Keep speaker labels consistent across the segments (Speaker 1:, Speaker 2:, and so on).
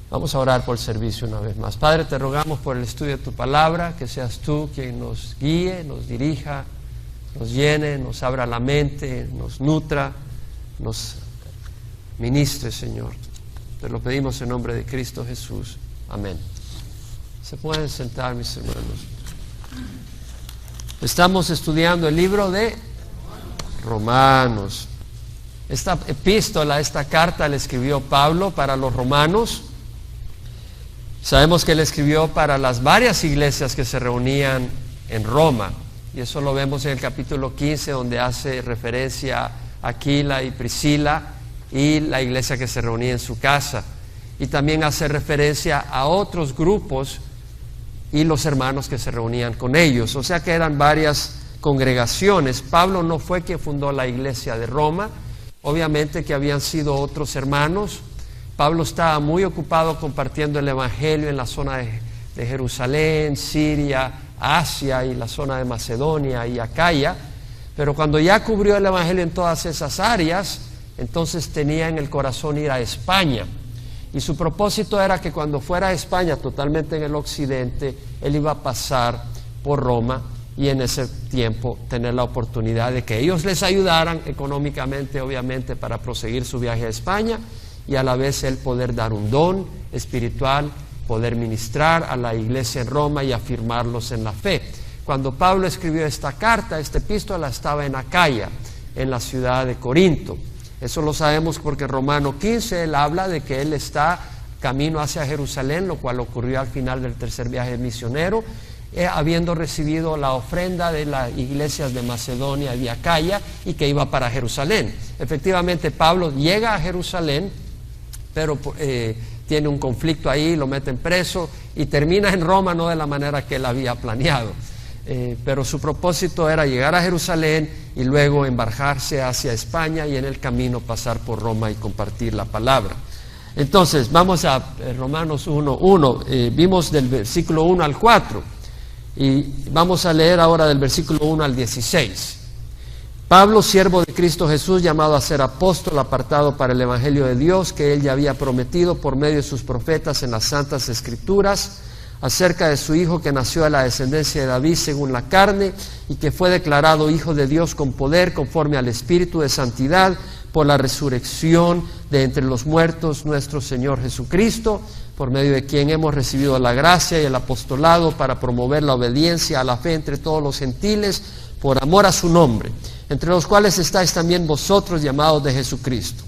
Speaker 1: Vamos a orar por el servicio una vez más. Padre, te rogamos por el estudio de tu palabra, que seas tú quien nos guíe, nos dirija, nos llene, nos abra la mente, nos nutra, nos ministre, Señor. Te lo pedimos en nombre de Cristo Jesús. Amén. Se pueden sentar, mis hermanos. Estamos estudiando el libro de Romanos. Esta epístola, esta carta la escribió Pablo para los romanos. Sabemos que él escribió para las varias iglesias que se reunían en Roma, y eso lo vemos en el capítulo 15, donde hace referencia a Aquila y Priscila y la iglesia que se reunía en su casa, y también hace referencia a otros grupos y los hermanos que se reunían con ellos, o sea que eran varias congregaciones. Pablo no fue quien fundó la iglesia de Roma, obviamente que habían sido otros hermanos. Pablo estaba muy ocupado compartiendo el evangelio en la zona de Jerusalén, Siria, Asia y la zona de Macedonia y Acaya, pero cuando ya cubrió el evangelio en todas esas áreas, entonces tenía en el corazón ir a España, y su propósito era que cuando fuera a España, totalmente en el occidente, él iba a pasar por Roma y en ese tiempo tener la oportunidad de que ellos les ayudaran económicamente, obviamente, para proseguir su viaje a España, y a la vez él poder dar un don espiritual, poder ministrar a la iglesia en Roma y afirmarlos en la fe. Cuando Pablo escribió esta carta, esta epístola, estaba en Acaya, en la ciudad de Corinto. Eso lo sabemos porque en Romano 15 él habla de que él está camino hacia Jerusalén, lo cual ocurrió al final del tercer viaje misionero, habiendo recibido la ofrenda de las iglesias de Macedonia y de Acaya, y que iba para Jerusalén. Efectivamente, Pablo llega a Jerusalén, pero tiene un conflicto ahí, lo meten preso y termina en Roma, no de la manera que él había planeado. Pero su propósito era llegar a Jerusalén y luego embarcarse hacia España y en el camino pasar por Roma y compartir la palabra. Entonces, vamos a Romanos 1:1. Vimos del versículo 1 al 4 y vamos a leer ahora del versículo 1 al 16. Pablo, siervo de Cristo Jesús, llamado a ser apóstol, apartado para el evangelio de Dios, que él ya había prometido por medio de sus profetas en las santas escrituras, acerca de su Hijo que nació de la descendencia de David según la carne, y que fue declarado Hijo de Dios con poder, conforme al Espíritu de santidad, por la resurrección de entre los muertos, nuestro Señor Jesucristo, por medio de quien hemos recibido la gracia y el apostolado para promover la obediencia a la fe entre todos los gentiles, por amor a su nombre, entre los cuales estáis también vosotros, llamados de Jesucristo.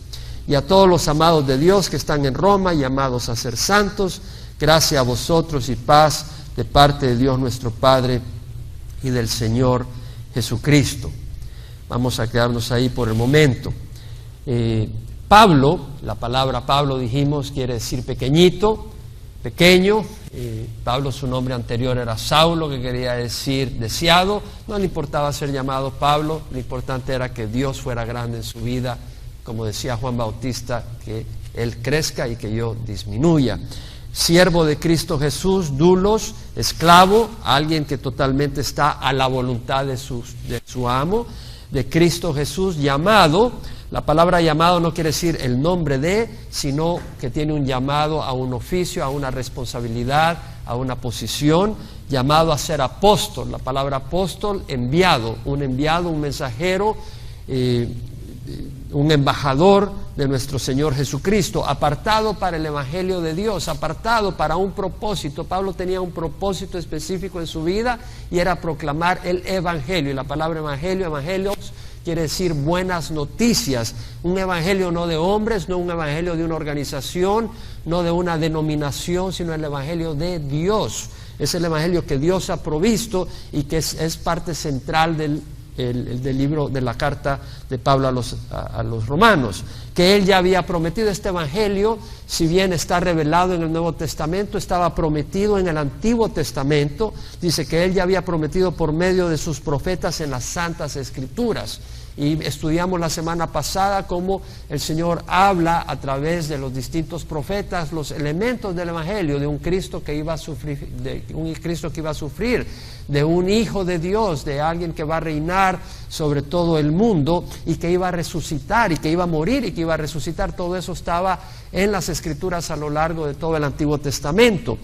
Speaker 1: Y a todos los amados de Dios que están en Roma, llamados a ser santos, gracia a vosotros y paz de parte de Dios nuestro Padre y del Señor Jesucristo. Vamos a quedarnos ahí por el momento. Pablo, la palabra Pablo, dijimos, quiere decir pequeñito, pequeño. Pablo, su nombre anterior era Saulo, que quería decir deseado. No le importaba ser llamado Pablo, lo importante era que Dios fuera grande en su vida, como decía Juan Bautista, que él crezca y que yo disminuya. Siervo de Cristo Jesús, doulos, esclavo, alguien que totalmente está a la voluntad de su amo, de Cristo Jesús, llamado. La palabra llamado no quiere decir el nombre de, sino que tiene un llamado a un oficio, a una responsabilidad, a una posición, llamado a ser apóstol. La palabra apóstol, enviado, un mensajero, un embajador de nuestro Señor Jesucristo, apartado para el evangelio de Dios, apartado para un propósito. Pablo tenía un propósito específico en su vida y era proclamar el evangelio. Y la palabra evangelio, evangelios, quiere decir buenas noticias. Un evangelio no de hombres, no un evangelio de una organización, no de una denominación, sino el evangelio de Dios. Es el evangelio que Dios ha provisto y que es parte central del libro de la carta de Pablo a los romanos, que él ya había prometido. Este evangelio, si bien está revelado en el Nuevo Testamento, estaba prometido en el Antiguo Testamento. Dice que él ya había prometido por medio de sus profetas en las santas escrituras, y estudiamos la semana pasada cómo el Señor habla a través de los distintos profetas los elementos del Evangelio, de un Cristo que iba a sufrir, de un Hijo de Dios, de alguien que va a reinar sobre todo el mundo y que iba a resucitar y que iba a morir y que iba a resucitar. Todo eso estaba en las Escrituras a lo largo de todo el Antiguo Testamento.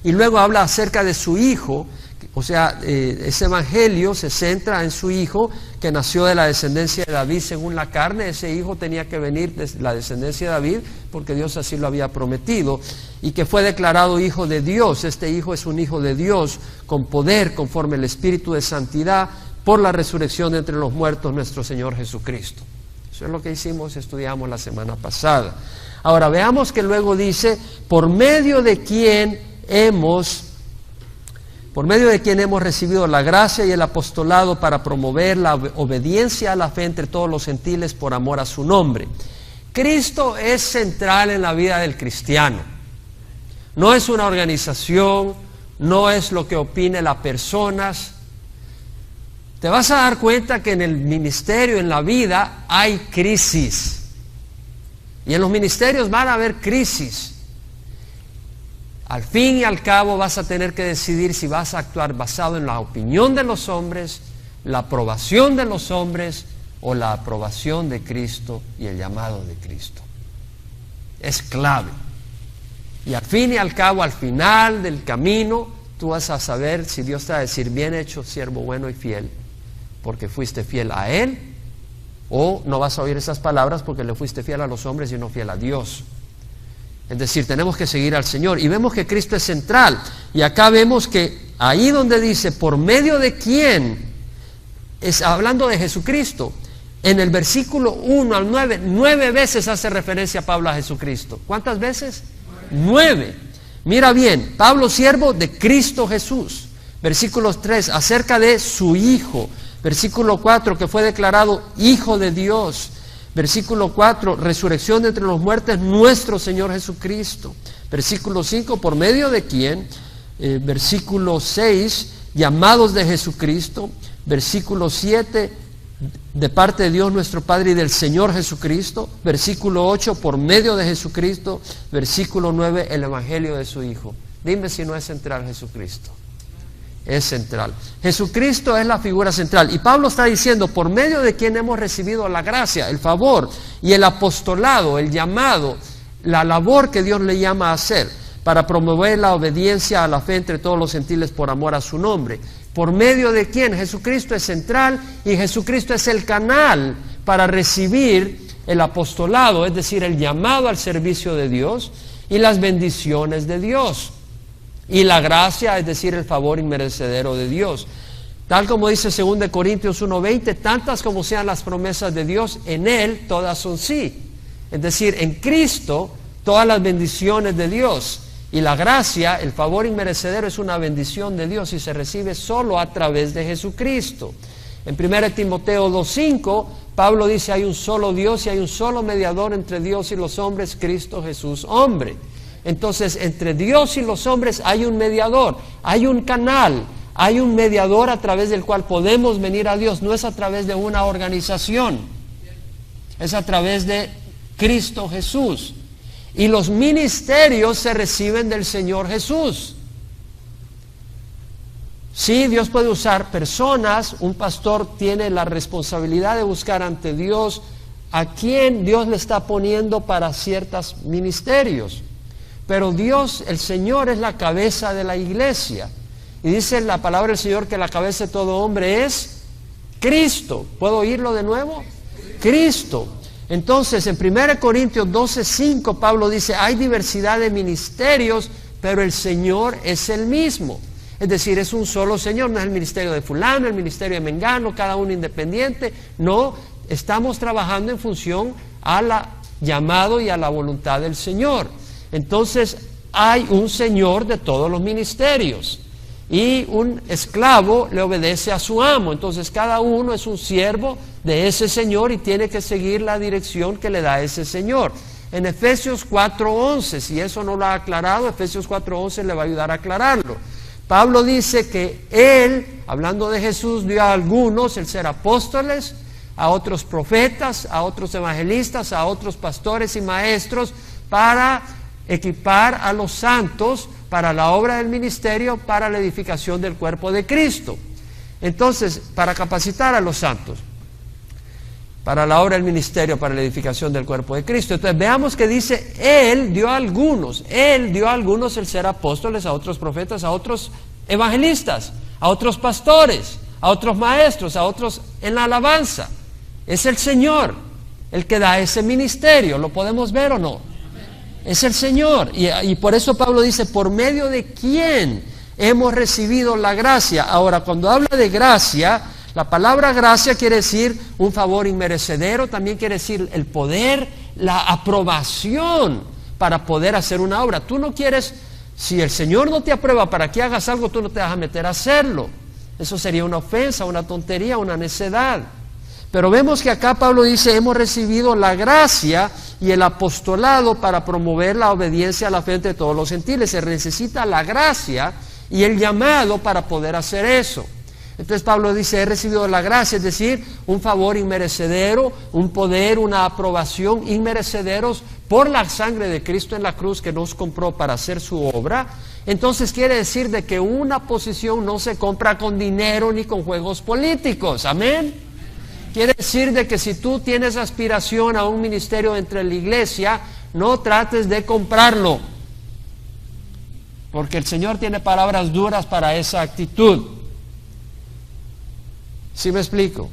Speaker 1: Y luego habla acerca de su Hijo. O sea, ese evangelio se centra en su Hijo que nació de la descendencia de David según la carne. Ese Hijo tenía que venir de la descendencia de David porque Dios así lo había prometido, y que fue declarado Hijo de Dios. Este Hijo es un Hijo de Dios con poder conforme el Espíritu de santidad por la resurrección de entre los muertos, nuestro Señor Jesucristo. Eso es lo que estudiamos la semana pasada. Ahora veamos que luego dice, por medio de quien hemos recibido la gracia y el apostolado para promover la obediencia a la fe entre todos los gentiles por amor a su nombre. Cristo es central en la vida del cristiano. No es una organización, no es lo que opinen las personas. Te vas a dar cuenta que en el ministerio, en la vida, hay crisis. Y en los ministerios van a haber crisis. Al fin y al cabo vas a tener que decidir si vas a actuar basado en la opinión de los hombres, la aprobación de los hombres o la aprobación de Cristo y el llamado de Cristo. Es clave. Y al fin y al cabo, al final del camino, tú vas a saber si Dios te va a decir, bien hecho, siervo bueno y fiel, porque fuiste fiel a Él, o no vas a oír esas palabras porque le fuiste fiel a los hombres y no fiel a Dios. Es decir, tenemos que seguir al Señor. Y vemos que Cristo es central. Y acá vemos que ahí donde dice, por medio de quién, es hablando de Jesucristo. En el versículo 1 al 9, 9 veces hace referencia Pablo a Jesucristo. ¿Cuántas veces? 9. Mira bien, Pablo, siervo de Cristo Jesús. Versículo 3, acerca de su Hijo. Versículo 4, que fue declarado Hijo de Dios. Versículo 4, resurrección de entre los muertos, nuestro Señor Jesucristo. Versículo 5, por medio de quién. Versículo 6, llamados de Jesucristo. Versículo 7, de parte de Dios nuestro Padre y del Señor Jesucristo. Versículo 8, por medio de Jesucristo. Versículo 9, el Evangelio de su Hijo. Dime si no es central Jesucristo. Es central. Jesucristo es la figura central. Y Pablo está diciendo, por medio de quien hemos recibido la gracia, el favor y el apostolado, el llamado, la labor que Dios le llama a hacer para promover la obediencia a la fe entre todos los gentiles por amor a su nombre. Por medio de quien Jesucristo es central y Jesucristo es el canal para recibir el apostolado, es decir, el llamado al servicio de Dios y las bendiciones de Dios. Y la gracia, es decir, el favor inmerecedero de Dios. Tal como dice 2 Corintios 1:20, tantas como sean las promesas de Dios, en Él todas son sí. Es decir, en Cristo todas las bendiciones de Dios. Y la gracia, el favor inmerecedero, es una bendición de Dios y se recibe solo a través de Jesucristo. En 1 Timoteo 2:5, Pablo dice, hay un solo Dios y hay un solo mediador entre Dios y los hombres, Cristo Jesús, hombre. Entonces, entre Dios y los hombres hay un mediador, hay un canal, hay un mediador a través del cual podemos venir a Dios. No es a través de una organización, es a través de Cristo Jesús. Y los ministerios se reciben del Señor Jesús. Sí, Dios puede usar personas. Un pastor tiene la responsabilidad de buscar ante Dios a quien Dios le está poniendo para ciertos ministerios. Pero Dios, el Señor, es la cabeza de la iglesia. Y dice la palabra del Señor que la cabeza de todo hombre es Cristo. ¿Puedo oírlo de nuevo? Cristo. Entonces, en 1 Corintios 12:5, Pablo dice, hay diversidad de ministerios, pero el Señor es el mismo. Es decir, es un solo Señor, no es el ministerio de fulano, el ministerio de mengano, cada uno independiente. No, estamos trabajando en función a la llamado y a la voluntad del Señor. Entonces hay un Señor de todos los ministerios y un esclavo le obedece a su amo. Entonces cada uno es un siervo de ese Señor y tiene que seguir la dirección que le da ese Señor. En Efesios 4:11, si eso no lo ha aclarado, Efesios 4:11 le va a ayudar a aclararlo. Pablo dice que Él, hablando de Jesús, dio a algunos el ser apóstoles, a otros profetas, a otros evangelistas, a otros pastores y maestros, para equipar a los santos para la obra del ministerio, para la edificación del cuerpo de Cristo. Entonces, para capacitar a los santos para la obra del ministerio, para la edificación del cuerpo de Cristo. Entonces veamos que dice, Él dio a algunos el ser apóstoles, a otros profetas, a otros evangelistas, a otros pastores, a otros maestros, a otros en la alabanza. Es el Señor el que da ese ministerio. ¿Lo podemos ver o no? Es el Señor. Y por eso Pablo dice, ¿por medio de quién hemos recibido la gracia? Ahora, cuando habla de gracia, la palabra gracia quiere decir un favor inmerecedero, también quiere decir el poder, la aprobación para poder hacer una obra. Tú no quieres, si el Señor no te aprueba para que hagas algo, tú no te vas a meter a hacerlo. Eso sería una ofensa, una tontería, una necedad. Pero vemos que acá Pablo dice, hemos recibido la gracia y el apostolado para promover la obediencia a la fe entre todos los gentiles. Se necesita la gracia y el llamado para poder hacer eso. Entonces Pablo dice, he recibido la gracia, es decir, un favor inmerecedero, un poder, una aprobación inmerecederos por la sangre de Cristo en la cruz que nos compró para hacer su obra. Entonces quiere decir de que una posición no se compra con dinero ni con juegos políticos. Amén. Quiere decir de que si tú tienes aspiración a un ministerio entre la iglesia, no trates de comprarlo, porque el Señor tiene palabras duras para esa actitud. ¿Sí me explico?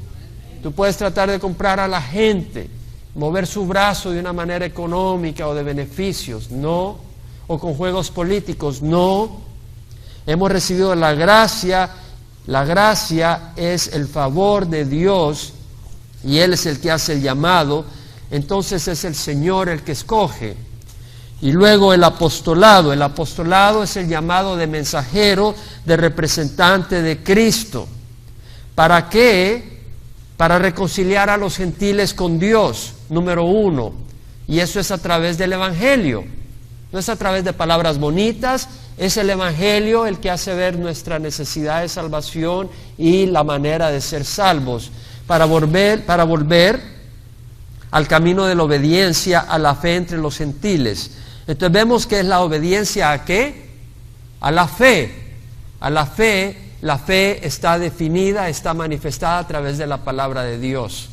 Speaker 1: Tú puedes tratar de comprar a la gente, mover su brazo de una manera económica o de beneficios, no, o con juegos políticos, no. Hemos recibido la gracia es el favor de Dios y Él es el que hace el llamado, entonces es el Señor el que escoge. Y luego el apostolado es el llamado de mensajero, de representante de Cristo. ¿Para qué? Para reconciliar a los gentiles con Dios, número uno. Y eso es a través del Evangelio. No es a través de palabras bonitas, es el Evangelio el que hace ver nuestra necesidad de salvación y la manera de ser salvos. Para volver al camino de la obediencia a la fe entre los gentiles. Entonces vemos que es la obediencia ¿a qué? A la fe. A la fe. La fe está definida, está manifestada a través de la palabra de Dios.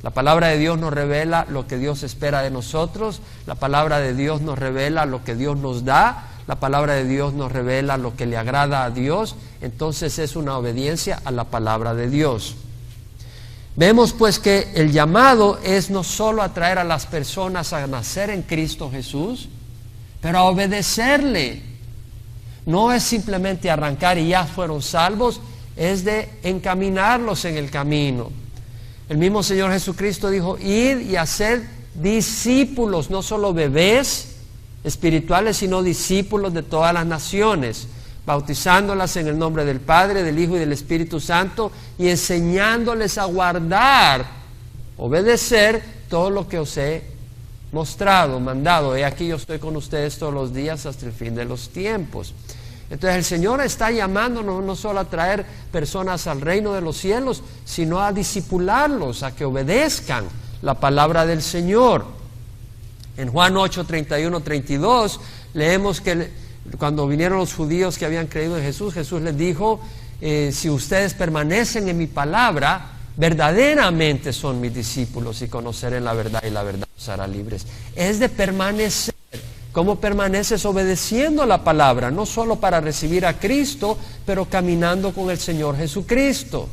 Speaker 1: La palabra de Dios nos revela lo que Dios espera de nosotros. La palabra de Dios nos revela lo que Dios nos da. La palabra de Dios nos revela lo que le agrada a Dios. Entonces es una obediencia a la palabra de Dios. Vemos pues que el llamado es no solo atraer a las personas a nacer en Cristo Jesús, pero a obedecerle. No es simplemente arrancar y ya fueron salvos, es de encaminarlos en el camino. El mismo Señor Jesucristo dijo, id y haced discípulos, no solo bebés espirituales, sino discípulos de todas las naciones, bautizándolas en el nombre del Padre, del Hijo y del Espíritu Santo, y enseñándoles a guardar, obedecer todo lo que os he mostrado, mandado. He aquí yo estoy con ustedes todos los días hasta el fin de los tiempos. Entonces el Señor está llamándonos no solo a traer personas al reino de los cielos, sino a discipularlos, a que obedezcan la palabra del Señor. En Juan 8, 31, 32 leemos que cuando vinieron los judíos que habían creído en Jesús, Jesús les dijo, si ustedes permanecen en mi palabra, verdaderamente son mis discípulos y conocerán la verdad y la verdad os hará libres. Es de permanecer. ¿Cómo permaneces? Obedeciendo la palabra, no solo para recibir a Cristo, pero caminando con el Señor Jesucristo.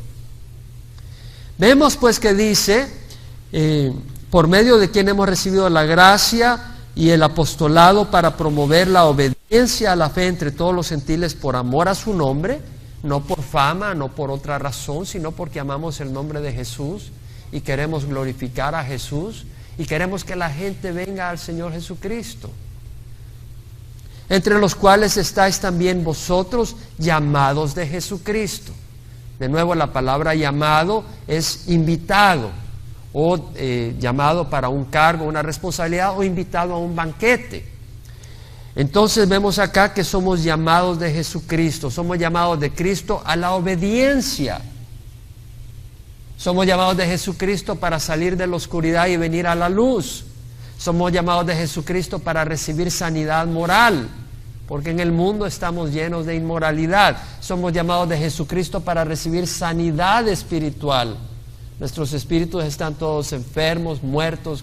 Speaker 1: Vemos pues que dice, por medio de quien hemos recibido la gracia y el apostolado para promover la obediencia a la fe entre todos los gentiles por amor a su nombre, no por fama, no por otra razón, sino porque amamos el nombre de Jesús y queremos glorificar a Jesús y queremos que la gente venga al Señor Jesucristo. Entre los cuales estáis también vosotros llamados de Jesucristo. De nuevo, la palabra llamado es invitado, o llamado para un cargo, una responsabilidad, o invitado a un banquete. Entonces vemos acá que somos llamados de Jesucristo, somos llamados de Cristo a la obediencia. Somos llamados de Jesucristo para salir de la oscuridad y venir a la luz. Somos llamados de Jesucristo para recibir sanidad moral, porque en el mundo estamos llenos de inmoralidad. Somos llamados de Jesucristo para recibir sanidad espiritual. Nuestros espíritus están todos enfermos, muertos,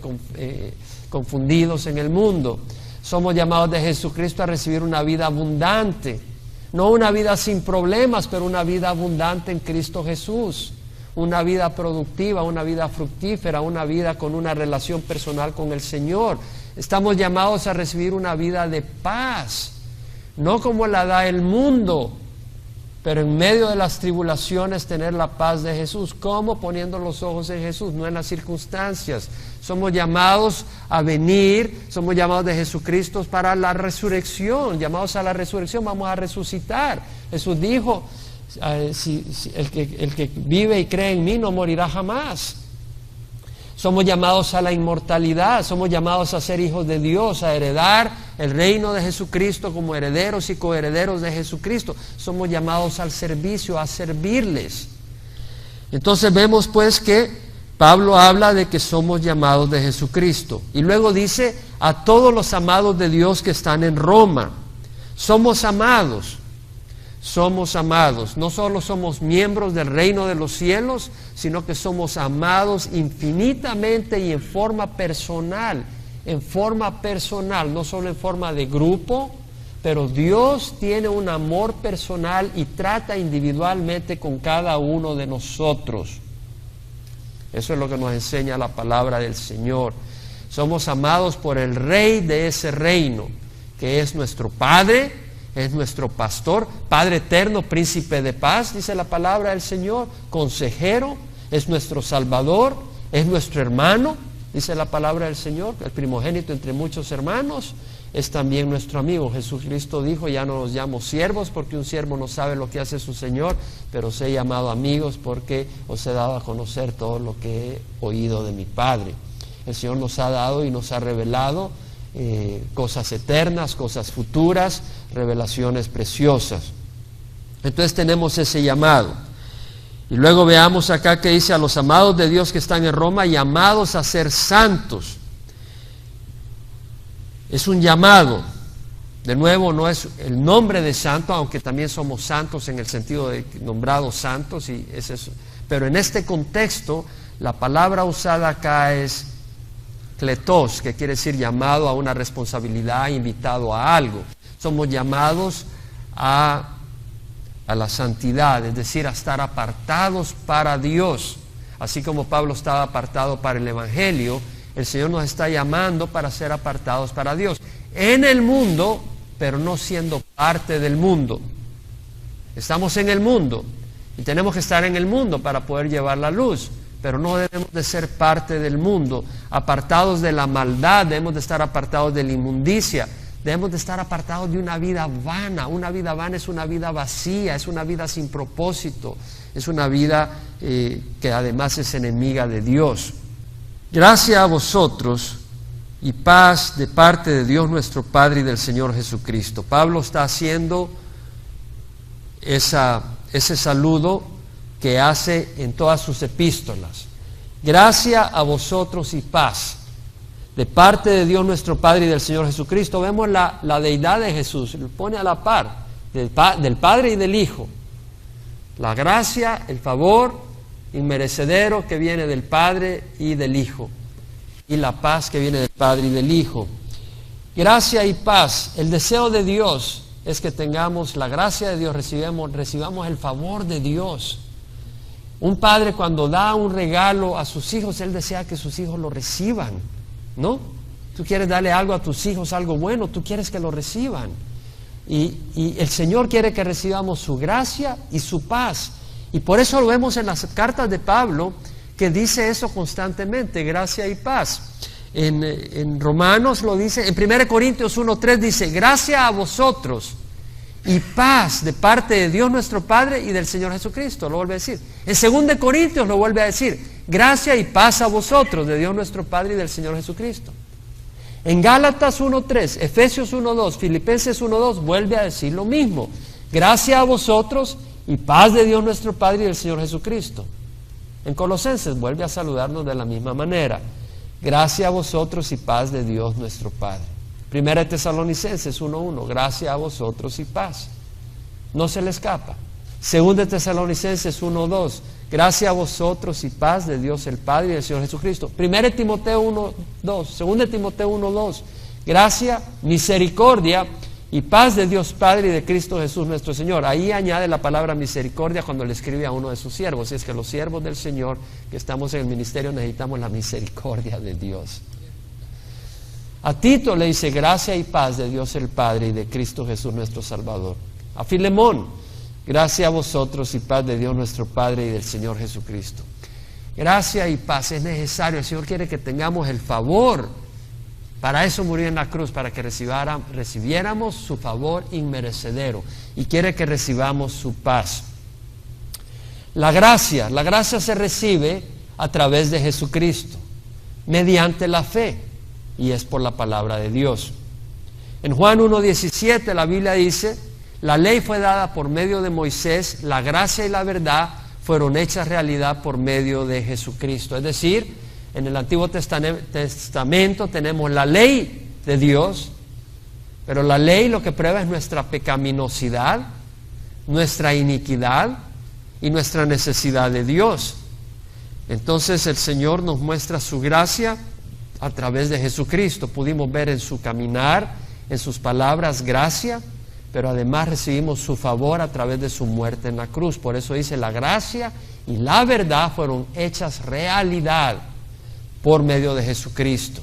Speaker 1: confundidos en el mundo. Somos llamados de Jesucristo a recibir una vida abundante. No una vida sin problemas, pero una vida abundante en Cristo Jesús. Una vida productiva, una vida fructífera, una vida con una relación personal con el Señor. Estamos llamados a recibir una vida de paz, no como la da el mundo, pero en medio de las tribulaciones tener la paz de Jesús. ¿Cómo? Poniendo los ojos en Jesús, no en las circunstancias. Somos llamados a venir, somos llamados de Jesucristo para la resurrección. Llamados a la resurrección, vamos a resucitar. Jesús dijo, el que vive y cree en mí no morirá jamás. Somos llamados a la inmortalidad, somos llamados a ser hijos de Dios, a heredar el reino de Jesucristo como herederos y coherederos de Jesucristo. Somos llamados al servicio, a servirles. Entonces vemos pues que Pablo habla de que somos llamados de Jesucristo. Y luego dice a todos los amados de Dios que están en Roma. Somos amados. Somos amados, no solo somos miembros del reino de los cielos, sino que somos amados infinitamente y en forma personal, no solo en forma de grupo, pero Dios tiene un amor personal y trata individualmente con cada uno de nosotros. Eso es lo que nos enseña la palabra del Señor. Somos amados por el Rey de ese reino, que es nuestro Padre, es nuestro pastor, Padre eterno, príncipe de paz, dice la palabra del Señor, consejero, es nuestro Salvador, es nuestro hermano, dice la palabra del Señor, el primogénito entre muchos hermanos, es también nuestro amigo. Jesucristo dijo, ya no los llamo siervos porque un siervo no sabe lo que hace su Señor, pero os he llamado amigos porque os he dado a conocer todo lo que he oído de mi Padre. El Señor nos ha dado y nos ha revelado cosas eternas, cosas futuras, revelaciones preciosas. Entonces tenemos ese llamado. Y luego veamos acá que dice a los amados de Dios que están en Roma, llamados a ser santos. Es un llamado. De nuevo, no es el nombre de santo, aunque también somos santos en el sentido de nombrados santos, pero en este contexto la palabra usada acá es kletos, que quiere decir llamado a una responsabilidad, invitado a algo. Somos llamados a la santidad, es decir, a estar apartados para Dios. Así como Pablo estaba apartado para el Evangelio, el Señor nos está llamando para ser apartados para Dios. En el mundo, pero no siendo parte del mundo. Estamos en el mundo y tenemos que estar en el mundo para poder llevar la luz. Pero no debemos de ser parte del mundo, apartados de la maldad, debemos de estar apartados de la inmundicia, debemos de estar apartados de una vida vana. Una vida vana es una vida vacía, es una vida sin propósito, es una vida que además es enemiga de Dios. Gracias a vosotros y paz de parte de Dios nuestro Padre y del Señor Jesucristo. Pablo está haciendo ese saludo que hace en todas sus epístolas. Gracia a vosotros y paz de parte de Dios nuestro Padre y del Señor Jesucristo. Vemos la deidad de Jesús, lo pone a la par del Padre y del Hijo. La gracia, el favor inmerecedero que viene del Padre y del Hijo, y la paz que viene del Padre y del Hijo. Gracia y paz. El deseo de Dios es que tengamos la gracia de Dios, recibamos el favor de Dios. Un padre cuando da un regalo a sus hijos, él desea que sus hijos lo reciban, ¿no? Tú quieres darle algo a tus hijos, algo bueno, tú quieres que lo reciban. Y el Señor quiere que recibamos su gracia y su paz. Y por eso lo vemos en las cartas de Pablo, que dice eso constantemente, gracia y paz. En Romanos lo dice, en 1 Corintios 1:3 dice, gracia a vosotros y paz de parte de Dios nuestro Padre y del Señor Jesucristo, lo vuelve a decir. En 2 Corintios lo vuelve a decir, gracia y paz a vosotros de Dios nuestro Padre y del Señor Jesucristo. En Gálatas 1:3, Efesios 1:2, Filipenses 1:2 vuelve a decir lo mismo, gracia a vosotros y paz de Dios nuestro Padre y del Señor Jesucristo. En Colosenses vuelve a saludarnos de la misma manera. Gracia a vosotros y paz de Dios nuestro Padre. Primera de Tesalonicenses 1:1. Gracia a vosotros y paz. No se le escapa. Segunda de Tesalonicenses 1:2. Gracia a vosotros y paz de Dios el Padre y del Señor Jesucristo. Primera de Timoteo 1:2. Segunda de Timoteo 1:2. Gracia, misericordia y paz de Dios Padre y de Cristo Jesús nuestro Señor. Ahí añade la palabra misericordia cuando le escribe a uno de sus siervos. Y es que los siervos del Señor que estamos en el ministerio necesitamos la misericordia de Dios. A Tito le dice gracia y paz de Dios el Padre y de Cristo Jesús nuestro Salvador. A Filemón, gracia a vosotros y paz de Dios nuestro Padre y del Señor Jesucristo. Gracia y paz es necesario. El Señor quiere que tengamos el favor. Para eso murió en la cruz, para que recibiéramos su favor inmerecedero. Y quiere que recibamos su paz. La gracia se recibe a través de Jesucristo, mediante la fe, y es por la palabra de Dios. En Juan 1:17 la Biblia dice: la ley fue dada por medio de Moisés, la gracia y la verdad fueron hechas realidad por medio de Jesucristo. Es decir, en el Antiguo Testamento tenemos la ley de Dios, pero la ley lo que prueba es nuestra pecaminosidad, nuestra iniquidad y nuestra necesidad de Dios. Entonces el Señor nos muestra su gracia a través de Jesucristo. Pudimos ver en su caminar, en sus palabras, gracia, pero además recibimos su favor a través de su muerte en la cruz. Por eso dice: la gracia y la verdad fueron hechas realidad por medio de Jesucristo.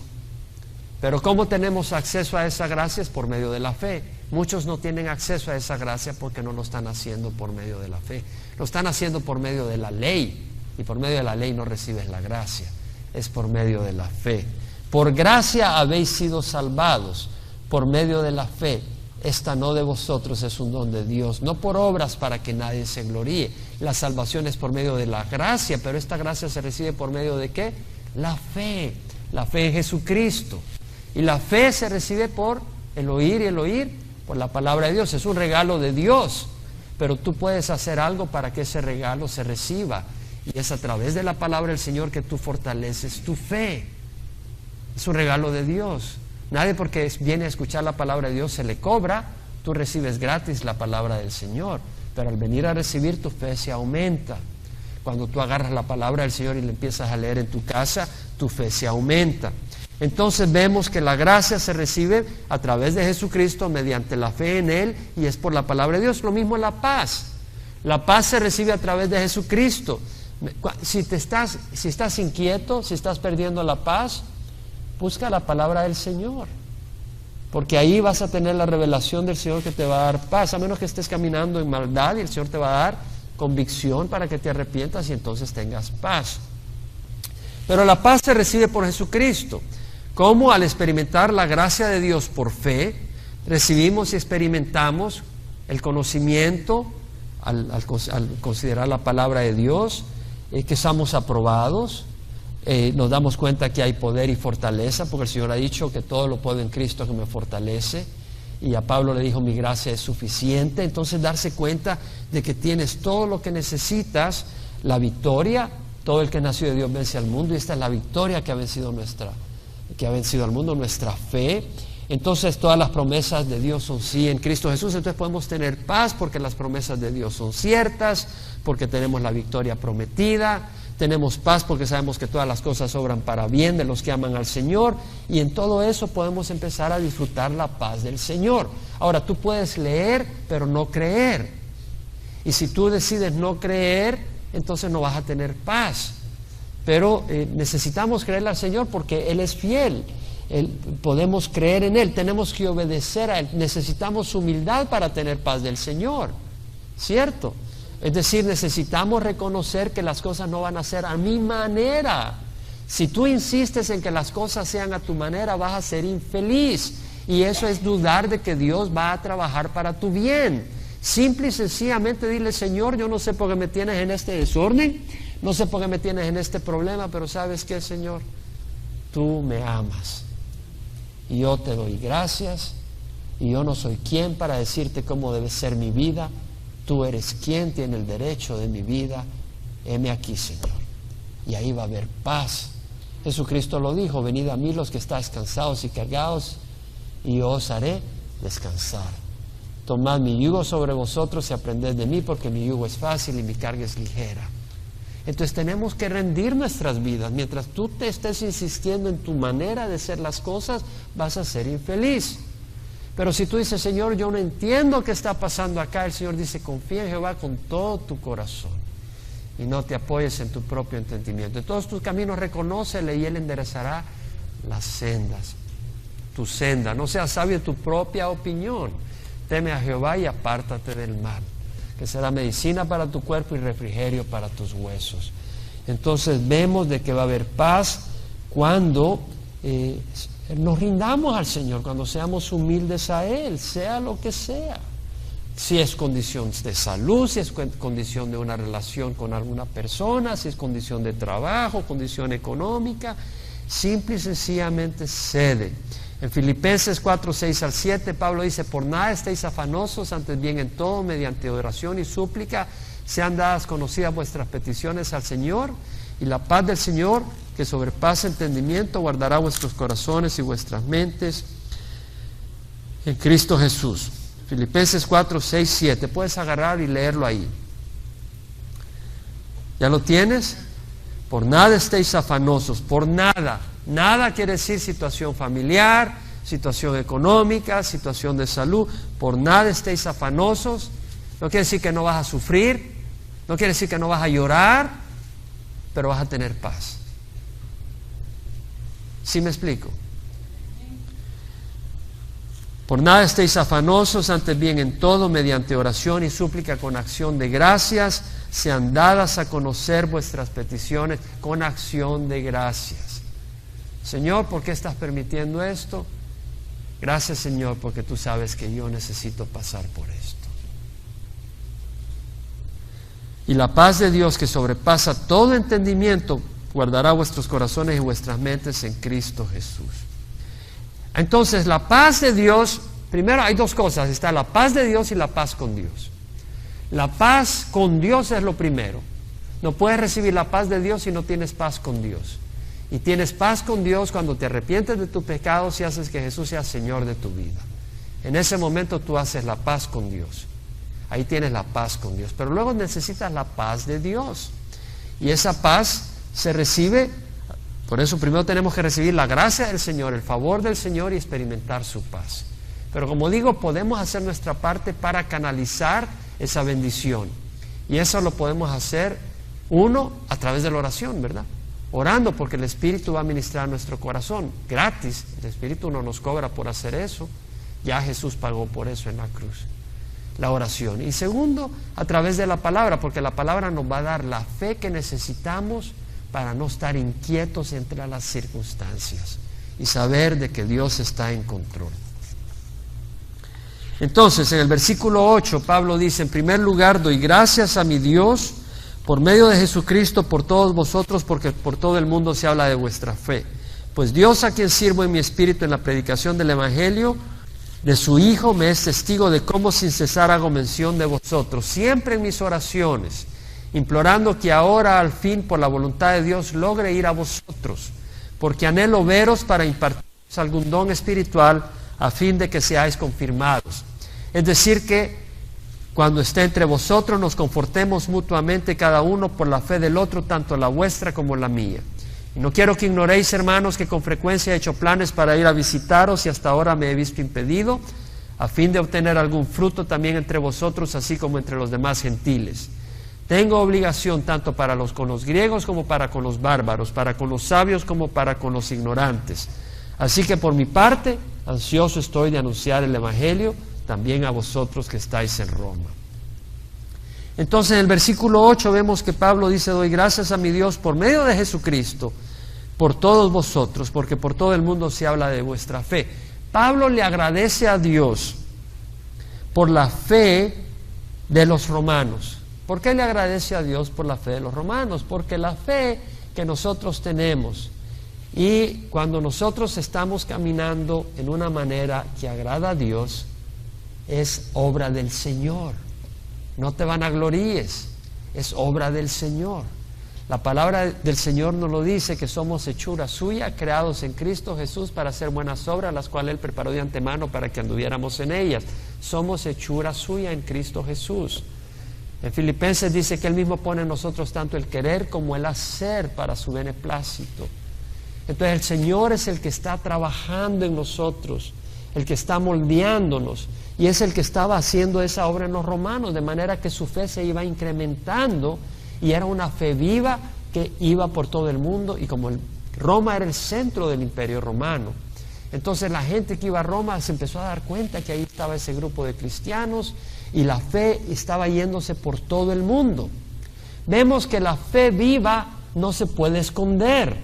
Speaker 1: Pero ¿cómo tenemos acceso a esa gracia? Es por medio de la fe. Muchos no tienen acceso a esa gracia porque no lo están haciendo por medio de la fe. Lo están haciendo por medio de la ley, y por medio de la ley no recibes la gracia. Es por medio de la fe. Por gracia habéis sido salvados, por medio de la fe. Esta no de vosotros, es un don de Dios, no por obras para que nadie se gloríe. La salvación es por medio de la gracia, pero esta gracia se recibe por medio de ¿qué? La fe en Jesucristo. Y la fe se recibe por el oír, y el oír por la palabra de Dios. Es un regalo de Dios, pero tú puedes hacer algo para que ese regalo se reciba, y es a través de la palabra del Señor que tú fortaleces tu fe. Es un regalo de Dios. Nadie porque viene a escuchar la palabra de Dios se le cobra. Tú recibes gratis la palabra del Señor, pero al venir a recibir, tu fe se aumenta. Cuando tú agarras la palabra del Señor y la empiezas a leer en tu casa, tu fe se aumenta. Entonces vemos que la gracia se recibe a través de Jesucristo mediante la fe en Él, y es por la palabra de Dios. Lo mismo la paz. La paz se recibe a través de Jesucristo. Si estás inquieto, si estás perdiendo la paz, busca la palabra del Señor, porque ahí vas a tener la revelación del Señor que te va a dar paz, a menos que estés caminando en maldad, y el Señor te va a dar convicción para que te arrepientas y entonces tengas paz. Pero la paz se recibe por Jesucristo. ¿Cómo? Al experimentar la gracia de Dios por fe, recibimos y experimentamos el conocimiento, al considerar la palabra de Dios, que estamos aprobados. Nos damos cuenta que hay poder y fortaleza, porque el Señor ha dicho que todo lo puedo en Cristo que me fortalece, y a Pablo le dijo: mi gracia es suficiente. Entonces darse cuenta de que tienes todo lo que necesitas, la victoria. Todo el que nació de Dios vence al mundo, y esta es la victoria que ha vencido al mundo, nuestra fe. Entonces todas las promesas de Dios son sí en Cristo Jesús. Entonces podemos tener paz porque las promesas de Dios son ciertas, porque tenemos la victoria prometida. Tenemos paz porque sabemos que todas las cosas obran para bien de los que aman al Señor, y en todo eso podemos empezar a disfrutar la paz del Señor. Ahora, tú puedes leer pero no creer, y si tú decides no creer, entonces no vas a tener paz. Pero necesitamos creerle al Señor porque Él es fiel. Podemos creer en Él, tenemos que obedecer a Él. Necesitamos humildad para tener paz del Señor, ¿cierto? Es decir, necesitamos reconocer que las cosas no van a ser a mi manera. Si tú insistes en que las cosas sean a tu manera, vas a ser infeliz, y eso es dudar de que Dios va a trabajar para tu bien. Simple y sencillamente dile: Señor, yo no sé por qué me tienes en este desorden, no sé por qué me tienes en este problema, pero ¿sabes qué, Señor? Tú me amas, y yo te doy gracias, y yo no soy quien para decirte cómo debe ser mi vida. Tú eres quien tiene el derecho de mi vida. Heme aquí, Señor. y ahí va a haber paz. Jesucristo lo dijo: venid a mí los que estáis cansados y cargados, y yo os haré descansar. Tomad mi yugo sobre vosotros y aprended de mí, porque mi yugo es fácil y mi carga es ligera. Entonces tenemos que rendir nuestras vidas. Mientras tú te estés insistiendo en tu manera de hacer las cosas, vas a ser infeliz. Pero si tú dices: Señor, yo no entiendo qué está pasando acá, el Señor dice: confía en Jehová con todo tu corazón y no te apoyes en tu propio entendimiento. En todos tus caminos reconócele y Él enderezará las sendas. Tu senda, no seas sabio en tu propia opinión. Teme a Jehová y apártate del mal, que será medicina para tu cuerpo y refrigerio para tus huesos. Entonces vemos de que va a haber paz cuando nos rindamos al Señor, cuando seamos humildes a Él, sea lo que sea. Si es condición de salud, si es condición de una relación con alguna persona, si es condición de trabajo, condición económica, simple y sencillamente cede. En Filipenses 4, 6 al 7, Pablo dice: por nada estéis afanosos, antes bien en todo, mediante oración y súplica, sean dadas conocidas vuestras peticiones al Señor, y la paz del Señor, que sobrepasa entendimiento, guardará vuestros corazones y vuestras mentes en Cristo Jesús. Filipenses 4, 6, 7, puedes agarrar y leerlo ahí. ¿Ya lo tienes? Por nada estéis afanosos, por nada. Nada quiere decir situación familiar, situación económica, situación de salud. Por nada estéis afanosos. No quiere decir que no vas a sufrir, no quiere decir que no vas a llorar, pero vas a tener paz. ¿Sí me explico? Por nada estéis afanosos, antes bien en todo, mediante oración y súplica con acción de gracias, sean dadas a conocer vuestras peticiones con acción de gracias. Señor, ¿por qué estás permitiendo esto? Gracias, Señor, porque tú sabes que yo necesito pasar por esto. Y la paz de Dios, que sobrepasa todo entendimiento, guardará vuestros corazones y vuestras mentes en Cristo Jesús. Entonces, la paz de Dios, primero hay dos cosas: está la paz de Dios y la paz con Dios. La paz con Dios es lo primero. No puedes recibir la paz de Dios si no tienes paz con Dios. Y tienes paz con Dios cuando te arrepientes de tus pecados y haces que Jesús sea Señor de tu vida. En ese momento tú haces la paz con Dios. Ahí tienes la paz con Dios. Pero luego necesitas la paz de Dios. Y esa paz se recibe, por eso primero tenemos que recibir la gracia del Señor, el favor del Señor y experimentar su paz. Pero como digo, podemos hacer nuestra parte para canalizar esa bendición. Y eso lo podemos hacer, uno, a través de la oración, ¿verdad? Orando, porque el Espíritu va a ministrar nuestro corazón gratis. El Espíritu no nos cobra por hacer eso. Ya Jesús pagó por eso en la cruz. La oración. Y segundo, a través de la palabra, porque la palabra nos va a dar la fe que necesitamos para no estar inquietos entre las circunstancias y saber de que Dios está en control. Entonces, en el versículo 8, Pablo dice: en primer lugar, doy gracias a mi Dios por medio de Jesucristo por todos vosotros, porque por todo el mundo se habla de vuestra fe. Pues Dios, a quien sirvo en mi espíritu en la predicación del Evangelio de su Hijo, me es testigo de cómo sin cesar hago mención de vosotros, siempre en mis oraciones, implorando que ahora al fin por la voluntad de Dios logre ir a vosotros, porque anhelo veros para impartiros algún don espiritual a fin de que seáis confirmados. Es decir, que cuando esté entre vosotros nos confortemos mutuamente cada uno por la fe del otro, tanto la vuestra como la mía. Y no quiero que ignoréis, hermanos, que con frecuencia he hecho planes para ir a visitaros y hasta ahora me he visto impedido, a fin de obtener algún fruto también entre vosotros, así como entre los demás gentiles. Tengo obligación tanto para con los griegos como para con los bárbaros, para con los sabios como para con los ignorantes. Así que por mi parte, ansioso estoy de anunciar el Evangelio también a vosotros que estáis en Roma. Entonces en el versículo 8 vemos que Pablo dice: doy gracias a mi Dios por medio de Jesucristo por todos vosotros, porque por todo el mundo se habla de vuestra fe. Pablo le agradece a Dios por la fe de los romanos. ¿Por qué le agradece a Dios por la fe de los romanos? Porque la fe que nosotros tenemos, y cuando nosotros estamos caminando en una manera que agrada a Dios, es obra del Señor. No te vanagloríes, es obra del Señor. La palabra del Señor nos lo dice, que somos hechura suya, creados en Cristo Jesús para hacer buenas obras, las cuales Él preparó de antemano para que anduviéramos en ellas. Somos hechura suya en Cristo Jesús. En Filipenses dice que Él mismo pone en nosotros tanto el querer como el hacer para su beneplácito. Entonces el Señor es el que está trabajando en nosotros, el que está moldeándonos, y es el que estaba haciendo esa obra en los romanos, de manera que su fe se iba incrementando y era una fe viva que iba por todo el mundo, y como Roma era el centro del imperio romano, entonces la gente que iba a Roma se empezó a dar cuenta que ahí estaba ese grupo de cristianos y la fe estaba yéndose por todo el mundo. Vemos que la fe viva no se puede esconder.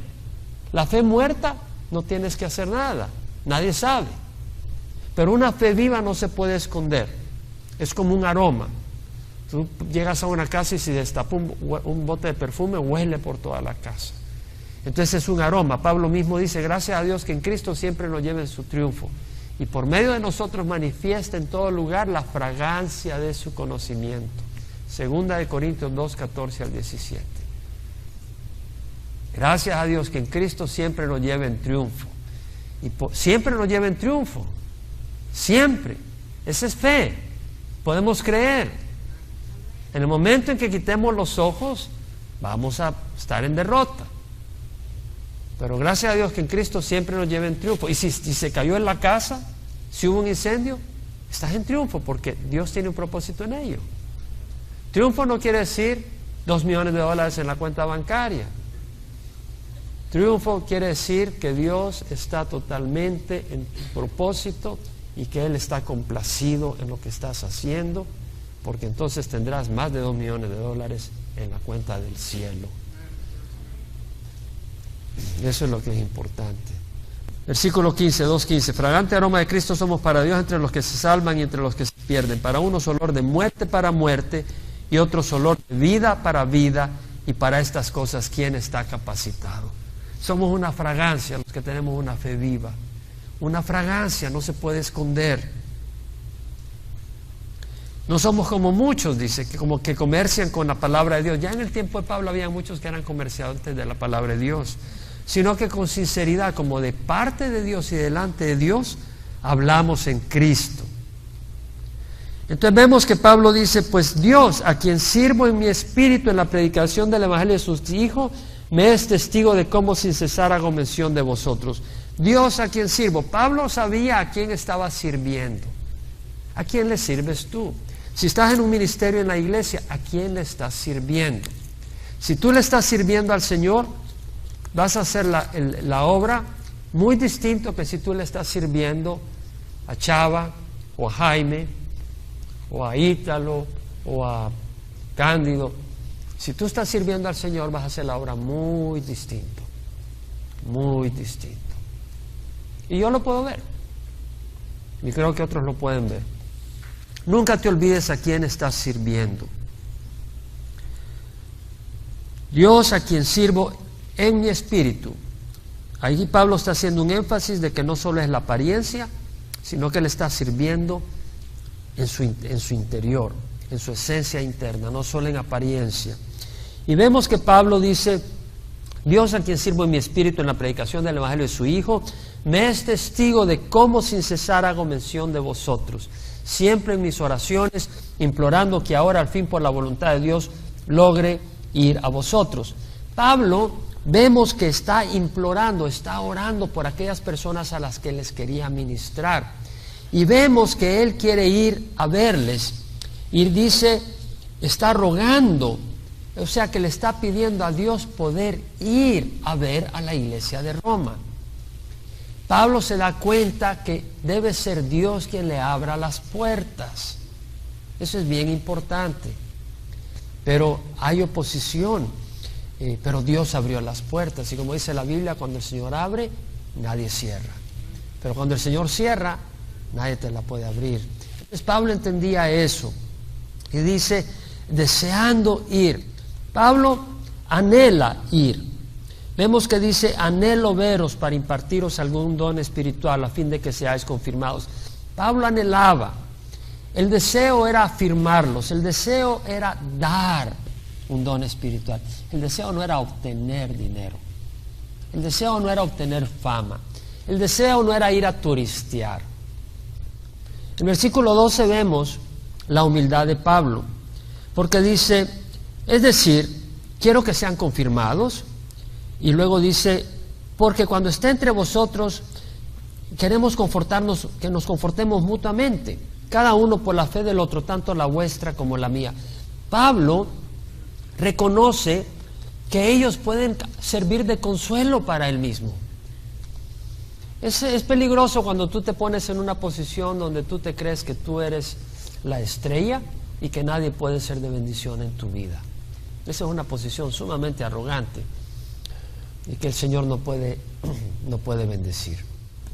Speaker 1: La fe muerta no tienes que hacer nada, nadie sabe. Pero una fe viva no se puede esconder, es como un aroma. Tú llegas a una casa y si destapa un bote de perfume, huele por toda la casa. Entonces es un aroma. Pablo mismo dice, gracias a Dios que en Cristo siempre nos lleve en su triunfo, y por medio de nosotros manifiesta en todo lugar la fragancia de su conocimiento. Segunda de Corintios 2, 14 al 17. Gracias a Dios que en Cristo siempre nos lleve en triunfo. Y siempre nos lleve en triunfo. Siempre. Esa es fe. Podemos creer. En el momento en que quitemos los ojos, vamos a estar en derrota. Pero gracias a Dios que en Cristo siempre nos lleva en triunfo. Y si se cayó en la casa, si hubo un incendio, estás en triunfo porque Dios tiene un propósito en ello. Triunfo no quiere decir $2 millones en la cuenta bancaria. Triunfo quiere decir que Dios está totalmente en tu propósito y que Él está complacido en lo que estás haciendo, porque entonces tendrás más de $2 millones en la cuenta del cielo. Eso es lo que es importante. Versículo 15, 2:15. Fragante aroma de Cristo somos para Dios entre los que se salvan y entre los que se pierden. Para unos olor de muerte para muerte, y otros olor de vida para vida, y para estas cosas ¿quién está capacitado? Somos una fragancia los que tenemos una fe viva. Una fragancia, no se puede esconder. No somos como muchos, dice, que comercian con la palabra de Dios. Ya en el tiempo de Pablo había muchos que eran comerciantes de la palabra de Dios, sino que con sinceridad, como de parte de Dios y delante de Dios, hablamos en Cristo. Entonces vemos que Pablo dice, pues Dios, a quien sirvo en mi espíritu en la predicación del evangelio de sus hijos, me es testigo de cómo sin cesar hago mención de vosotros. Dios, a quien sirvo. Pablo sabía a quién estaba sirviendo. ¿A quién le sirves tú? Si estás en un ministerio en la iglesia, ¿a quién le estás sirviendo? Si tú le estás sirviendo al Señor, vas a hacer la obra muy distinto que si tú le estás sirviendo a Chava, o a Jaime, o a Ítalo, o a Cándido. Si tú estás sirviendo al Señor, vas a hacer la obra muy distinto. Muy distinto. Y yo lo puedo ver. Y creo que otros lo pueden ver. Nunca te olvides a quién estás sirviendo. Dios, a quien sirvo en mi espíritu. Ahí Pablo está haciendo un énfasis de que no solo es la apariencia, sino que le está sirviendo en su interior, en su esencia interna, no solo en apariencia. Y vemos que Pablo dice, Dios, a quien sirvo en mi espíritu en la predicación del evangelio de su Hijo, me es testigo de cómo sin cesar hago mención de vosotros, siempre en mis oraciones, implorando que ahora al fin por la voluntad de Dios logre ir a vosotros. Pablo, vemos que está implorando, está orando por aquellas personas a las que les quería ministrar. Y vemos que él quiere ir a verles. Y dice, está rogando, o sea que le está pidiendo a Dios poder ir a ver a la iglesia de Roma. Pablo se da cuenta que debe ser Dios quien le abra las puertas. Eso es bien importante. Pero hay oposición. Pero Dios abrió las puertas. Y como dice la Biblia, cuando el Señor abre, nadie cierra. Pero cuando el Señor cierra, nadie te la puede abrir. Entonces Pablo entendía eso. Y dice, deseando ir. Pablo anhela ir. Vemos que dice, anhelo veros para impartiros algún don espiritual a fin de que seáis confirmados. Pablo anhelaba. El deseo era afirmarlos, el deseo era dar
Speaker 2: un don espiritual. El deseo no era obtener dinero. El deseo no era obtener fama. El deseo no era ir a turistear. En el versículo 12 vemos la humildad de Pablo, porque dice, es decir, quiero que sean confirmados, y luego dice, porque cuando esté entre vosotros, queremos confortarnos, que nos confortemos mutuamente, cada uno por la fe del otro, tanto la vuestra como la mía. Pablo reconoce que ellos pueden servir de consuelo para él mismo. Es peligroso cuando tú te pones en una posición donde tú te crees que tú eres la estrella y que nadie puede ser de bendición en tu vida. Esa es una posición sumamente arrogante y que el Señor no puede bendecir.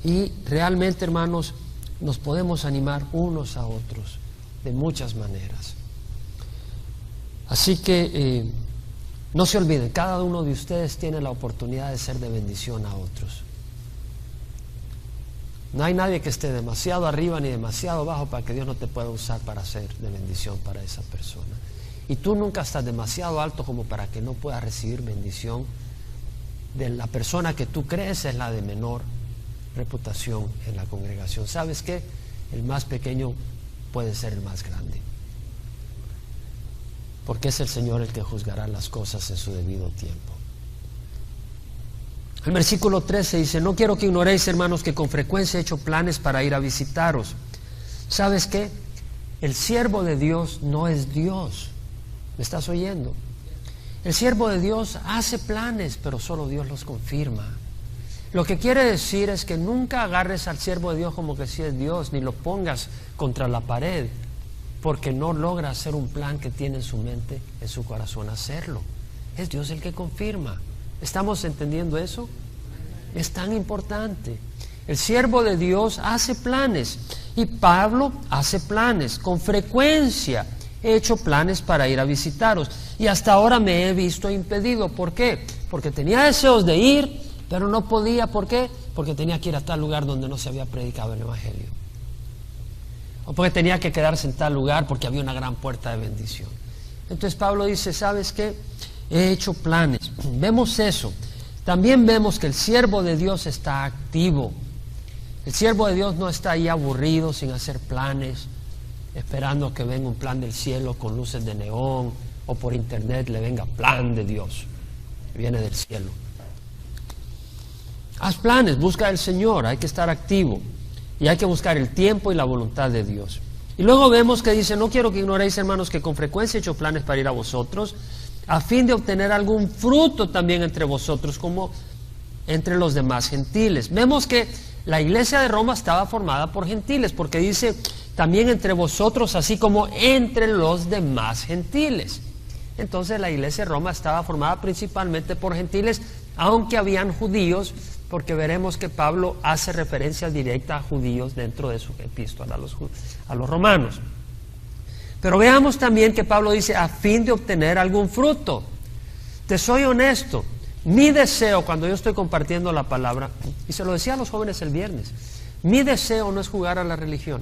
Speaker 2: Y realmente, hermanos, nos podemos animar unos a otros de muchas maneras. Así que no se olviden, cada uno de ustedes tiene la oportunidad de ser de bendición a otros. No hay nadie que esté demasiado arriba ni demasiado abajo para que Dios no te pueda usar para ser de bendición para esa persona. Y tú nunca estás demasiado alto como para que no puedas recibir bendición de la persona que tú crees es la de menor reputación en la congregación. ¿Sabes qué? El más pequeño puede ser el más grande, porque es el Señor el que juzgará las cosas en su debido tiempo. El versículo 13 dice, no quiero que ignoréis, hermanos, que con frecuencia he hecho planes para ir a visitaros. ¿Sabes qué? El siervo de Dios no es Dios. ¿Me estás oyendo? El siervo de Dios hace planes, pero solo Dios los confirma. Lo que quiere decir es que nunca agarres al siervo de Dios como que sí es Dios, ni lo pongas contra la pared, porque no logra hacer un plan que tiene en su mente, en su corazón, hacerlo. Es Dios el que confirma. ¿Estamos entendiendo eso? Es tan importante. El siervo de Dios hace planes, y Pablo hace planes. Con frecuencia he hecho planes para ir a visitaros, y hasta ahora me he visto impedido. ¿Por qué? Porque tenía deseos de ir, pero no podía. ¿Por qué? Porque tenía que ir a tal lugar donde no se había predicado el Evangelio, o porque tenía que quedarse en tal lugar porque había una gran puerta de bendición. Entonces Pablo dice, ¿sabes qué? He hecho planes. Vemos eso. También vemos que el siervo de Dios está activo. El siervo de Dios no está ahí aburrido, sin hacer planes, esperando que venga un plan del cielo con luces de neón, o por internet le venga plan de Dios, que viene del cielo. Haz planes, busca al Señor, hay que estar activo, y hay que buscar el tiempo y la voluntad de Dios. Y luego vemos que dice, no quiero que ignoréis, hermanos, que con frecuencia he hecho planes para ir a vosotros, a fin de obtener algún fruto también entre vosotros, como entre los demás gentiles. Vemos que la iglesia de Roma estaba formada por gentiles, porque dice, también entre vosotros, así como entre los demás gentiles. Entonces la iglesia de Roma estaba formada principalmente por gentiles, aunque habían judíos, porque veremos que Pablo hace referencia directa a judíos dentro de su epístola a los romanos. Pero veamos también que Pablo dice, a fin de obtener algún fruto. Te soy honesto, mi deseo cuando yo estoy compartiendo la palabra, y se lo decía a los jóvenes el viernes, mi deseo no es jugar a la religión,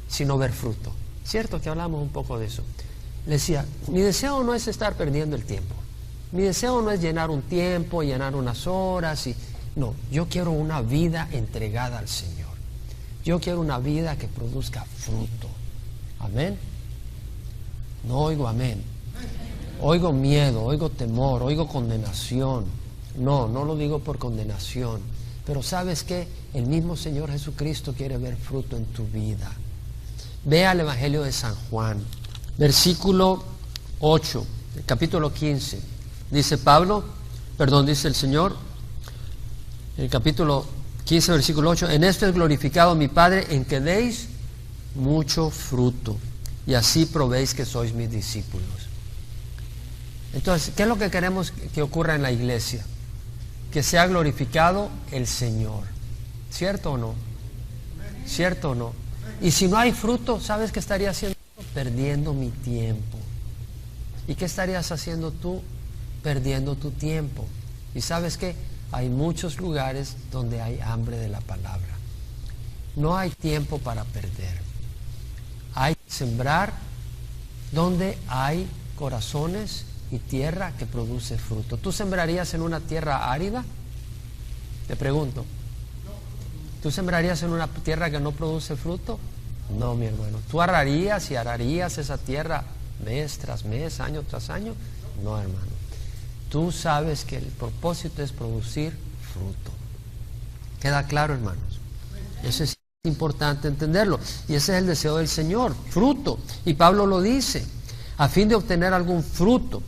Speaker 2: sino ver fruto. ¿Cierto que hablamos un poco de eso? Le decía, mi deseo no es estar perdiendo el tiempo. Mi deseo no es llenar un tiempo, llenar unas horas. No, yo quiero una vida entregada al Señor. Yo quiero una vida que produzca fruto. Amén. No oigo amén. Oigo miedo, oigo temor, oigo condenación. No lo digo por condenación. Pero ¿sabes qué? El mismo Señor Jesucristo quiere ver fruto en tu vida. Ve al Evangelio de San Juan, versículo 8, el capítulo 15. Dice el Señor, en el capítulo 15, versículo 8, en esto es glorificado mi Padre, en que deis mucho fruto, y así probéis que sois mis discípulos. Entonces, ¿qué es lo que queremos que ocurra en la iglesia? Que sea glorificado el Señor. ¿Cierto o no? ¿Cierto o no? Y si no hay fruto, ¿sabes qué estaría haciendo? Perdiendo mi tiempo. ¿Y qué estarías haciendo tú? Perdiendo tu tiempo. ¿Y sabes qué? Hay muchos lugares donde hay hambre de la palabra. No hay tiempo para perder. Hay que sembrar donde hay corazones y tierra que produce fruto. ¿Tú sembrarías en una tierra árida? Te pregunto. ¿Tú sembrarías en una tierra que no produce fruto? No, mi hermano. ¿Tú ararías y ararías esa tierra mes tras mes, año tras año? No, hermano. Tú sabes que el propósito es producir fruto. ¿Queda claro, hermanos? Eso es importante entenderlo. Y ese es el deseo del Señor, fruto. Y Pablo lo dice, a fin de obtener algún fruto.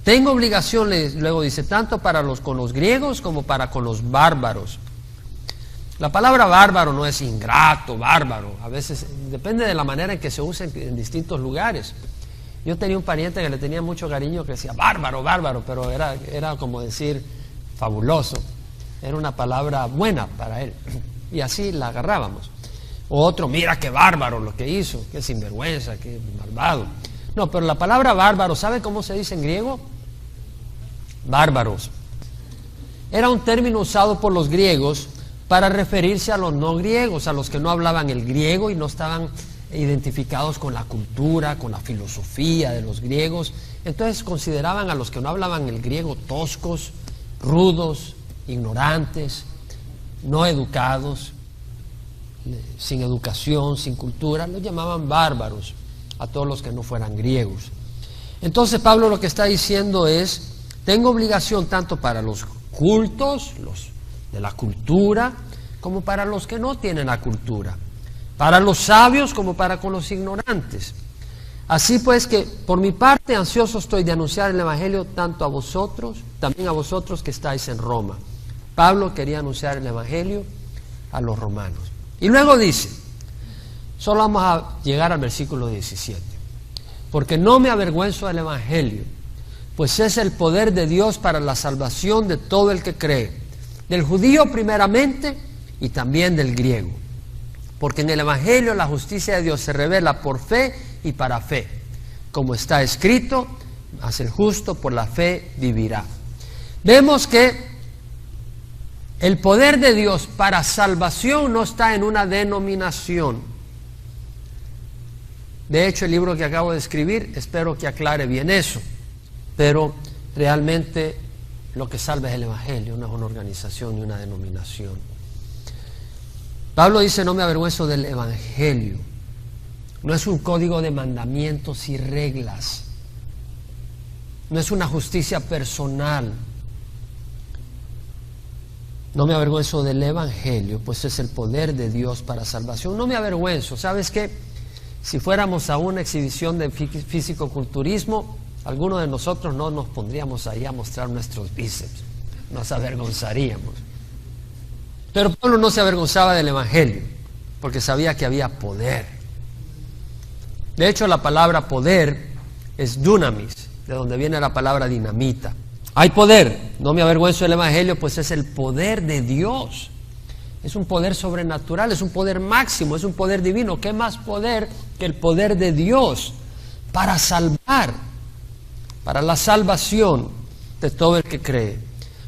Speaker 2: Tengo obligación, luego dice, tanto con los griegos como para con los bárbaros. La palabra bárbaro no es ingrato, bárbaro. A veces depende de la manera en que se usa en distintos lugares. Yo tenía un pariente que le tenía mucho cariño que decía bárbaro, bárbaro, pero era como decir fabuloso. Era una palabra buena para él. Y así la agarrábamos. O otro, mira qué bárbaro lo que hizo, qué sinvergüenza, qué malvado. No, pero la palabra bárbaro, ¿sabe cómo se dice en griego? Bárbaros. Era un término usado por los griegos para referirse a los no griegos, a los que no hablaban el griego y no estaban identificados con la cultura, con la filosofía de los griegos. Entonces consideraban a los que no hablaban el griego toscos, rudos, ignorantes, no educados, sin educación, sin cultura. Los llamaban bárbaros a todos los que no fueran griegos. Entonces Pablo lo que está diciendo es, tengo obligación tanto para los cultos, los de la cultura, como para los que no tienen la cultura, para los sabios como para con los ignorantes. Así pues que por mi parte ansioso estoy de anunciar el Evangelio tanto a vosotros, también a vosotros que estáis en Roma. Pablo quería anunciar el Evangelio a los romanos. Y luego dice, solo vamos a llegar al versículo 17, porque no me avergüenzo del Evangelio, pues es el poder de Dios para la salvación de todo el que cree, del judío primeramente y también del griego. Porque en el Evangelio la justicia de Dios se revela por fe y para fe. Como está escrito, mas el justo por la fe vivirá. Vemos que el poder de Dios para salvación no está en una denominación. De hecho, el libro que acabo de escribir, espero que aclare bien eso. Pero realmente lo que salva es el Evangelio, no es una organización ni una denominación. Pablo dice, no me avergüenzo del Evangelio. No es un código de mandamientos y reglas. No es una justicia personal. No me avergüenzo del Evangelio, pues es el poder de Dios para salvación. No me avergüenzo. ¿Sabes qué? Si fuéramos a una exhibición de físico-culturismo, algunos de nosotros no nos pondríamos ahí a mostrar nuestros bíceps. Nos avergonzaríamos. Pero Pablo no se avergonzaba del Evangelio, porque sabía que había poder. De hecho, la palabra poder es dunamis, de donde viene la palabra dinamita. Hay poder, no me avergüenzo del Evangelio, pues es el poder de Dios. Es un poder sobrenatural, es un poder máximo, es un poder divino. ¿Qué más poder que el poder de Dios para salvar, para la salvación de todo el que cree?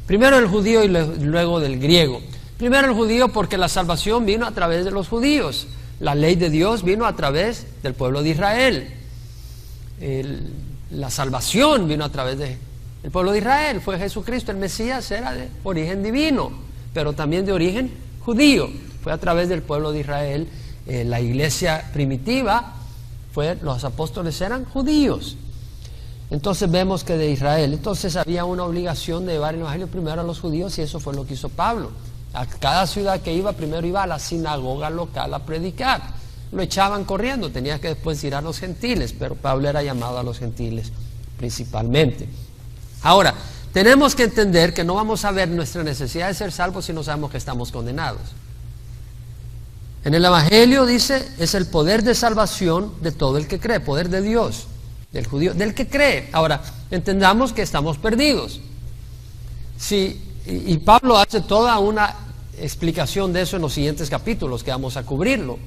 Speaker 2: Primero el judío y luego del griego. Primero el judío porque la salvación vino a través de los judíos. La ley de Dios vino a través del pueblo de Israel. La salvación vino a través del pueblo de Israel. Fue Jesucristo, el Mesías, era de origen divino, pero también de origen judío. Fue a través del pueblo de Israel. La iglesia primitiva, los apóstoles eran judíos. Entonces vemos que de Israel, entonces había una obligación de llevar el Evangelio primero a los judíos, y eso fue lo que hizo Pablo. A cada ciudad que iba, primero iba a la sinagoga local a predicar. Lo echaban corriendo, tenía que después ir a los gentiles, pero Pablo era llamado a los gentiles principalmente. Ahora, tenemos que entender que no vamos a ver nuestra necesidad de ser salvos si no sabemos que estamos condenados. En el Evangelio dice, es el poder de salvación de todo el que cree, poder de Dios, del judío, del que cree. Ahora, entendamos que estamos perdidos. Y Pablo hace toda una explicación de eso en los siguientes capítulos, que vamos a cubrirlo.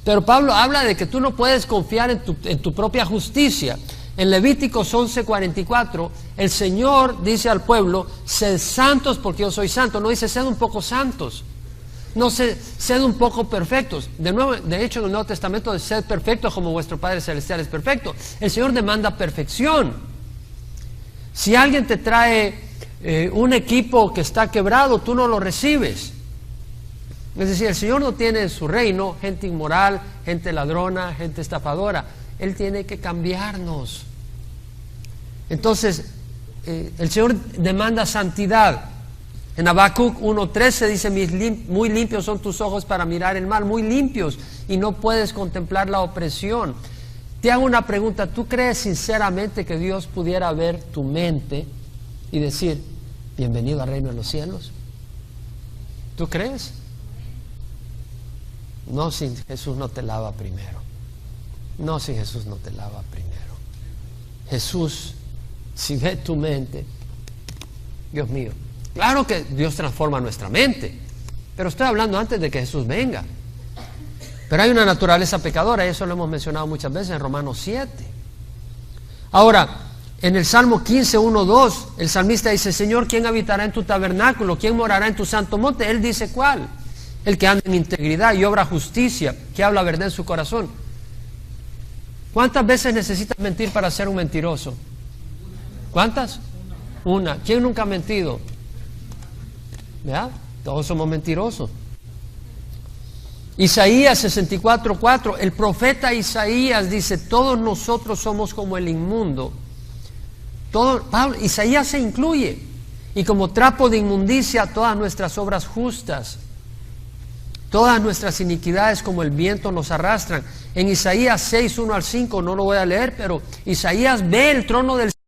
Speaker 2: Pero Pablo habla de que tú no puedes confiar en tu propia justicia. En Levíticos 11:44, el Señor dice al pueblo, sed santos porque yo soy santo. No dice, sed un poco santos. No, sed un poco perfectos. De hecho, en el Nuevo Testamento, sed perfectos como vuestro Padre Celestial es perfecto. El Señor demanda perfección. Si alguien te trae un equipo que está quebrado, tú no lo recibes. Es decir, el Señor no tiene en su reino gente inmoral, gente ladrona, gente estafadora. Él tiene que cambiarnos. Entonces, el Señor demanda santidad. En Habacuc 1:13 dice, muy limpios son tus ojos para mirar el mal, muy limpios, y no puedes contemplar la opresión. Te hago una pregunta, ¿tú crees sinceramente que Dios pudiera ver tu mente y decir, bienvenido al reino de los cielos? ¿Tú crees? No, si Jesús no te lava primero. No, si Jesús no te lava primero. Jesús, si ve tu mente, Dios mío, claro que Dios transforma nuestra mente, pero estoy hablando antes de que Jesús venga. Pero hay una naturaleza pecadora, y eso lo hemos mencionado muchas veces en Romanos 7. Ahora, en el Salmo 15, 1, 2, el salmista dice, Señor, ¿quién habitará en tu tabernáculo? ¿Quién morará en tu santo monte? Él dice, ¿cuál? El que anda en integridad y obra justicia, que habla verdad en su corazón. ¿Cuántas veces necesitas mentir para ser un mentiroso? ¿Cuántas? Una. ¿Quién nunca ha mentido? ¿Verdad? Todos somos mentirosos. Isaías 64:4, el profeta Isaías dice, todos nosotros somos como el inmundo. Isaías se incluye, y como trapo de inmundicia todas nuestras obras justas, todas nuestras iniquidades como el viento nos arrastran. En Isaías 6:1-5, no lo voy a leer, pero Isaías ve el trono del